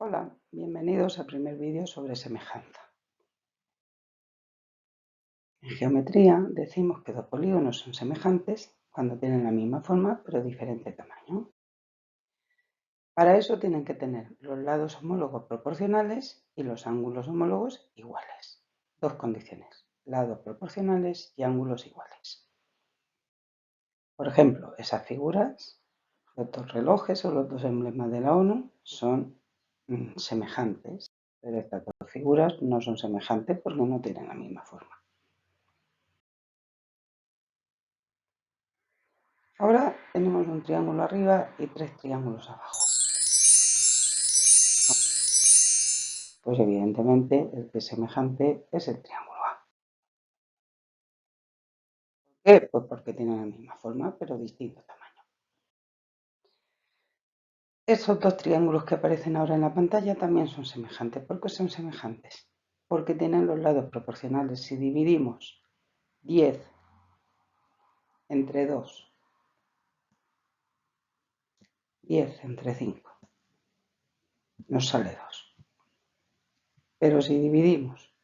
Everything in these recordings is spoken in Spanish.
Hola, bienvenidos al primer vídeo sobre semejanza. En geometría decimos que dos polígonos son semejantes cuando tienen la misma forma pero diferente tamaño. Para eso tienen que tener los lados homólogos proporcionales y los ángulos homólogos iguales. Dos condiciones, lados proporcionales y ángulos iguales. Por ejemplo, esas figuras, los dos relojes o los dos emblemas de la ONU son semejantes, pero estas dos figuras no son semejantes porque no tienen la misma forma. Ahora tenemos un triángulo arriba y tres triángulos abajo. Pues evidentemente el que es semejante es el triángulo A. ¿Por qué? Pues porque tienen la misma forma pero distinto tamaño. Esos dos triángulos que aparecen ahora en la pantalla también son semejantes. ¿Por qué son semejantes? Porque tienen los lados proporcionales. Si dividimos 10 entre 2, 10 entre 5, nos sale 2. Pero si dividimos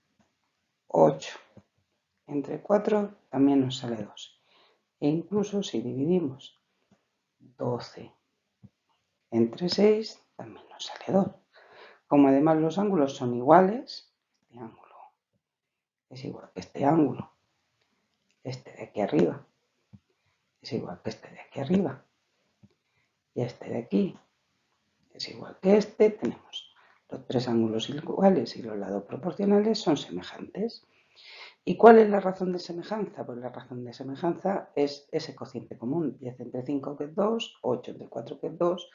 8 entre 4, también nos sale 2. E incluso si dividimos 12 entre 6, también nos sale 2. Como además los ángulos son iguales, este ángulo es igual que este ángulo, este de aquí arriba es igual que este de aquí arriba, y este de aquí es igual que este, tenemos los tres ángulos iguales y los lados proporcionales son semejantes. ¿Y cuál es la razón de semejanza? Pues la razón de semejanza es ese cociente común, 10 entre 5 que es 2, 8 entre 4 que es 2,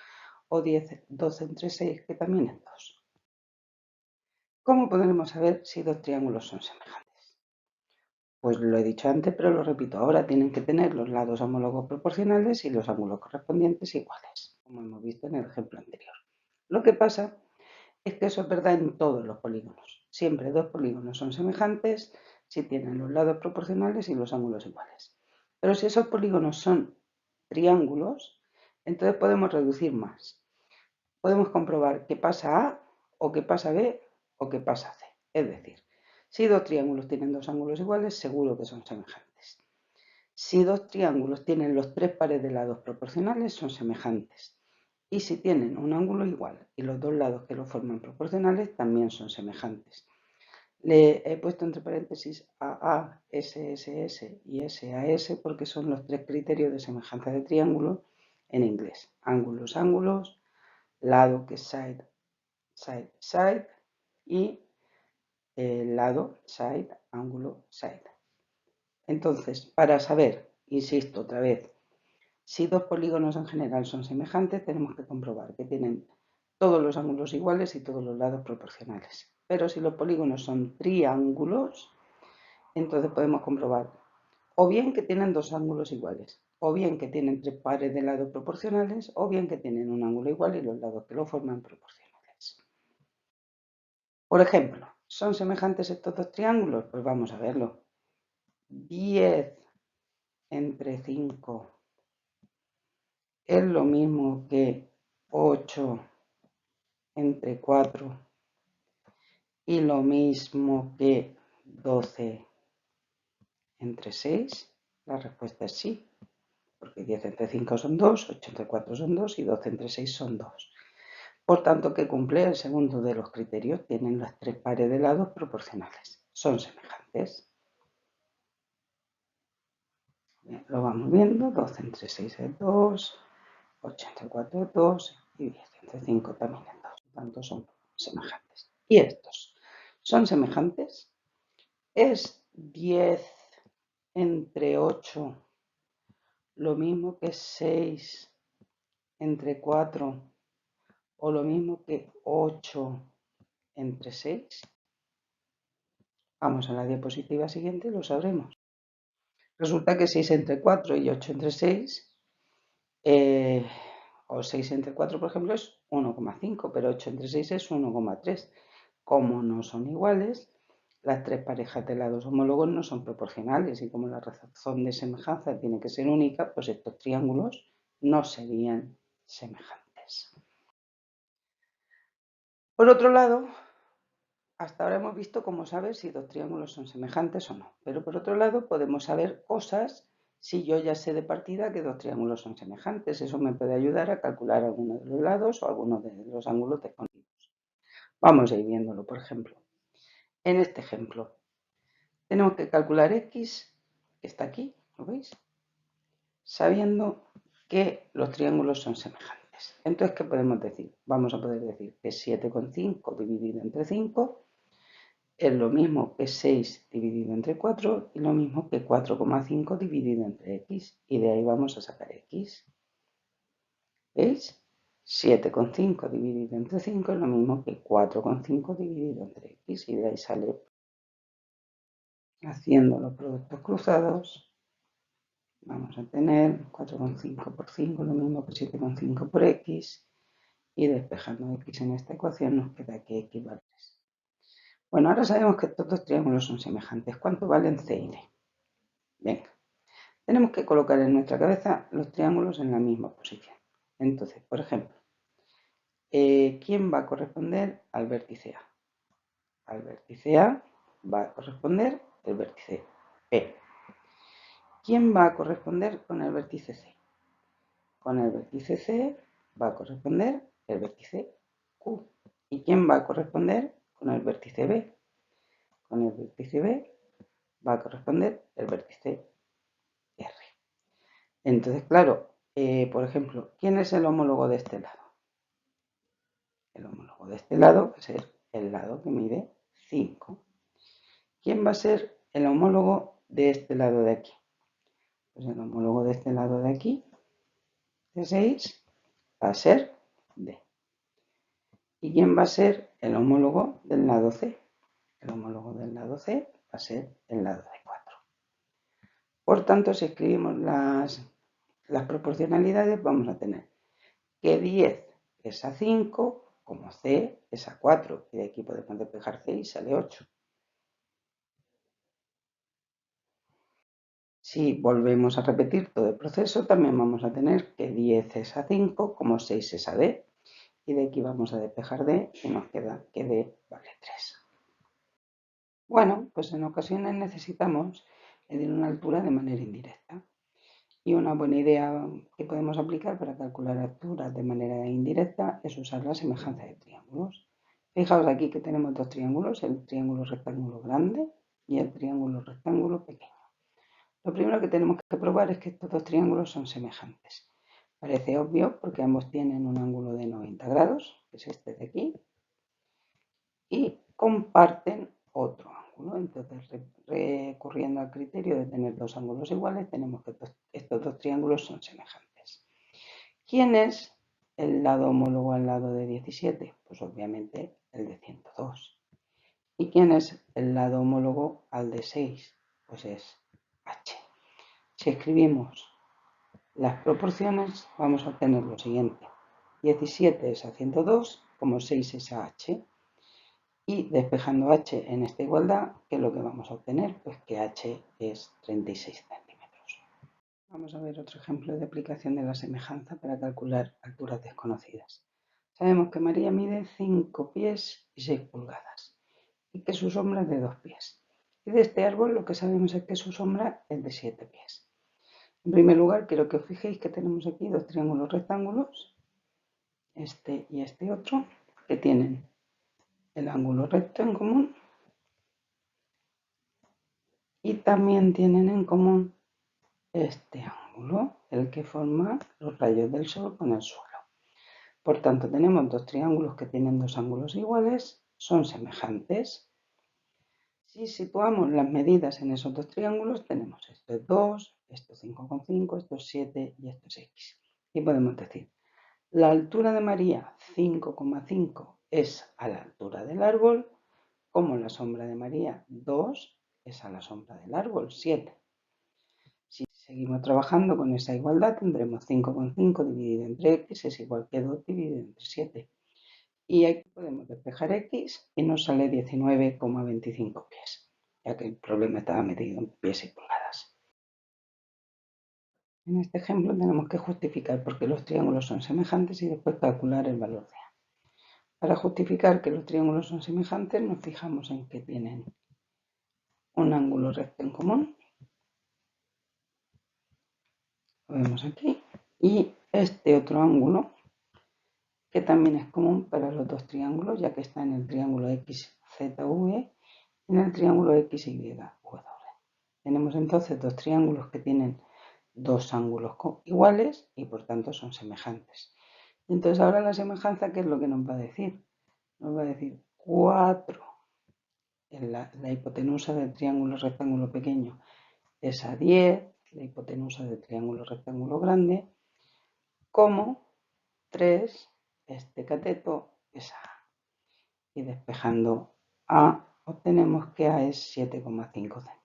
o 12 entre 6 que también es 2. ¿Cómo podremos saber si dos triángulos son semejantes? Pues lo he dicho antes, pero lo repito ahora, tienen que tener los lados homólogos proporcionales y los ángulos correspondientes iguales, como hemos visto en el ejemplo anterior. Lo que pasa es que eso es verdad en todos los polígonos. Siempre dos polígonos son semejantes si tienen los lados proporcionales y los ángulos iguales. Pero si esos polígonos son triángulos, entonces podemos reducir más. Podemos comprobar qué pasa A o qué pasa B o qué pasa C. Es decir, si dos triángulos tienen dos ángulos iguales, seguro que son semejantes. Si dos triángulos tienen los tres pares de lados proporcionales, son semejantes. Y si tienen un ángulo igual y los dos lados que lo forman proporcionales, también son semejantes. Le he puesto entre paréntesis AA, SSS y SAS porque son los tres criterios de semejanza de triángulo en inglés. Ángulos, ángulos, lado que es side, side, side y lado, side, ángulo, side. Entonces, para saber, insisto otra vez, si dos polígonos en general son semejantes, tenemos que comprobar que tienen todos los ángulos iguales y todos los lados proporcionales. Pero si los polígonos son triángulos, entonces podemos comprobar o bien que tienen dos ángulos iguales, o bien que tienen tres pares de lados proporcionales, o bien que tienen un ángulo igual y los lados que lo forman proporcionales. Por ejemplo, ¿son semejantes estos dos triángulos? Pues vamos a verlo. 10 entre 5 es lo mismo que 8 entre 4 y lo mismo que 12 entre 6. La respuesta es sí, porque 10 entre 5 son 2, 8 entre 4 son 2 y 12 entre 6 son 2. Por tanto, que cumple el segundo de los criterios, tienen los tres pares de lados proporcionales. Son semejantes. Bien, lo vamos viendo, 12 entre 6 es 2, 8 entre 4 es 2 y 10 entre 5 también es 2. Por tanto, son semejantes. ¿Y estos? ¿Son semejantes? ¿Es 10 entre 8 lo mismo que 6 entre 4 o lo mismo que 8 entre 6? Vamos a la diapositiva siguiente y lo sabremos. Resulta que 6 entre 4 y 8 entre 6, o 6 entre 4, por ejemplo, es 1,5, pero 8 entre 6 es 1,3. Como no son iguales, las tres parejas de lados homólogos no son proporcionales y como la razón de semejanza tiene que ser única, pues estos triángulos no serían semejantes. Por otro lado, hasta ahora hemos visto cómo saber si dos triángulos son semejantes o no, pero por otro lado podemos saber cosas si yo ya sé de partida que dos triángulos son semejantes. Eso me puede ayudar a calcular alguno de los lados o algunos de los ángulos desconocidos. Vamos a ir viéndolo, por ejemplo. En este ejemplo, tenemos que calcular x, que está aquí, ¿lo veis? Sabiendo que los triángulos son semejantes. Entonces, ¿qué podemos decir? Vamos a poder decir que 7,5 dividido entre 5 es lo mismo que 6 dividido entre 4 y lo mismo que 4,5 dividido entre x. Y de ahí vamos a sacar x. ¿Veis? 7,5 dividido entre 5 es lo mismo que 4,5 dividido entre x. Y de ahí sale, haciendo los productos cruzados, vamos a tener 4,5 por 5 lo mismo que 7,5 por x. Y despejando x en esta ecuación nos queda que x vale 3. Bueno, ahora sabemos que estos dos triángulos son semejantes. ¿Cuánto valen c y d? Venga, tenemos que colocar en nuestra cabeza los triángulos en la misma posición. Entonces, por ejemplo, ¿quién va a corresponder al vértice A? Al vértice A va a corresponder el vértice P. ¿Quién va a corresponder con el vértice C? Con el vértice C va a corresponder el vértice Q. ¿Y quién va a corresponder con el vértice B? Con el vértice B va a corresponder el vértice R. Entonces, claro, por ejemplo, ¿quién es el homólogo de este lado? El homólogo de este lado va a ser el lado que mide 5. ¿Quién va a ser el homólogo de este lado de aquí? Pues el homólogo de este lado de aquí, de 6, va a ser D. ¿Y quién va a ser el homólogo del lado C? El homólogo del lado C va a ser el lado de 4. Por tanto, si escribimos las proporcionalidades, vamos a tener que 10 es a 5, como C es a 4, y de aquí podemos despejar C y sale 8. Si volvemos a repetir todo el proceso, también vamos a tener que 10 es a 5, como 6 es a D, y de aquí vamos a despejar D y nos queda que D vale 3. Bueno, pues en ocasiones necesitamos medir una altura de manera indirecta. Y una buena idea que podemos aplicar para calcular alturas de manera indirecta es usar la semejanza de triángulos. Fijaos aquí que tenemos dos triángulos, el triángulo rectángulo grande y el triángulo rectángulo pequeño. Lo primero que tenemos que probar es que estos dos triángulos son semejantes. Parece obvio porque ambos tienen un ángulo de 90 grados, que es este de aquí, y comparten otro ángulo. Entonces, recurriendo al criterio de tener dos ángulos iguales, tenemos que estos dos triángulos son semejantes. ¿Quién es el lado homólogo al lado de 17? Pues obviamente el de 102. ¿Y quién es el lado homólogo al de 6? Pues es H. Si escribimos las proporciones, vamos a obtener lo siguiente. 17 es a 102, como 6 es a H. Y despejando H en esta igualdad, ¿qué es lo que vamos a obtener? Pues que H es 36 centímetros. Vamos a ver otro ejemplo de aplicación de la semejanza para calcular alturas desconocidas. Sabemos que María mide 5 pies y 6 pulgadas y que su sombra es de 2 pies. Y de este árbol lo que sabemos es que su sombra es de 7 pies. En primer lugar, quiero que os fijéis que tenemos aquí dos triángulos rectángulos, este y este otro, que tienen el ángulo recto en común y también tienen en común este ángulo, el que forma los rayos del sol con el suelo. Por tanto, tenemos dos triángulos que tienen dos ángulos iguales, son semejantes. Si situamos las medidas en esos dos triángulos, tenemos esto es 2, esto es 5,5, esto es 7 y esto es x. Y podemos decir, la altura de María, 5,5, es a la altura del árbol, como la sombra de María, 2, es a la sombra del árbol, 7. Si seguimos trabajando con esa igualdad, tendremos 5,5 dividido entre x es igual que 2 dividido entre 7. Y aquí podemos despejar x y nos sale 19,25 pies, ya que el problema estaba metido en pies y pulgadas. En este ejemplo tenemos que justificar por qué los triángulos son semejantes y después calcular el valor de A. Para justificar que los triángulos son semejantes, nos fijamos en que tienen un ángulo recto en común. Lo vemos aquí. Y este otro ángulo, que también es común para los dos triángulos, ya que está en el triángulo XZV y en el triángulo XYW. Tenemos entonces dos triángulos que tienen dos ángulos iguales y por tanto son semejantes. Entonces ahora la semejanza, ¿qué es lo que nos va a decir? Nos va a decir 4 en la hipotenusa del triángulo rectángulo pequeño es a 10, la hipotenusa del triángulo rectángulo grande, como 3, este cateto es A. Y despejando A, obtenemos que A es 7,5 centímetros.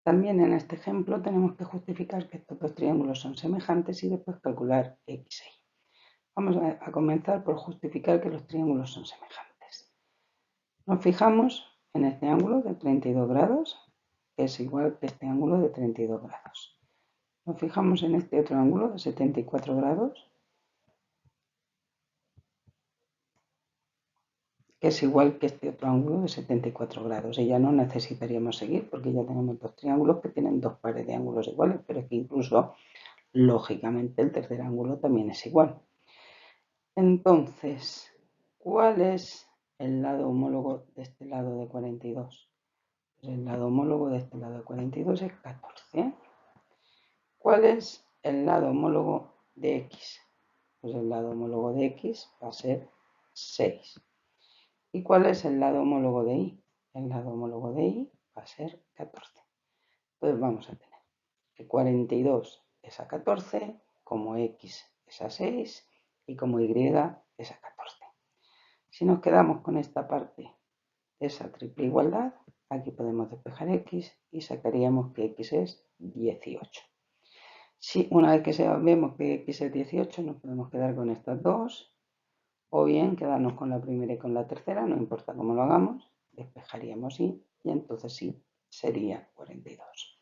También en este ejemplo tenemos que justificar que estos dos triángulos son semejantes y después calcular X e Y. Vamos a comenzar por justificar que los triángulos son semejantes. Nos fijamos en este ángulo de 32 grados, que es igual que este ángulo de 32 grados. Nos fijamos en este otro ángulo de 74 grados, que es igual que este otro ángulo de 74 grados. Y ya no necesitaríamos seguir porque ya tenemos dos triángulos que tienen dos pares de ángulos iguales, pero es que incluso, lógicamente, el tercer ángulo también es igual. Entonces, ¿cuál es el lado homólogo de este lado de 42? Pues el lado homólogo de este lado de 42 es 14. ¿Cuál es el lado homólogo de X? Pues el lado homólogo de X va a ser 6. ¿Y cuál es el lado homólogo de Y? El lado homólogo de Y va a ser 14. Entonces vamos a tener que 42 es a 14, como X es a 6 y como Y es a 14. Si nos quedamos con esta parte de esa triple igualdad, aquí podemos despejar X y sacaríamos que X es 18. Si una vez que vemos que X es 18, nos podemos quedar con estas dos, o bien quedarnos con la primera y con la tercera, no importa cómo lo hagamos, despejaríamos Y entonces sí, sería 42.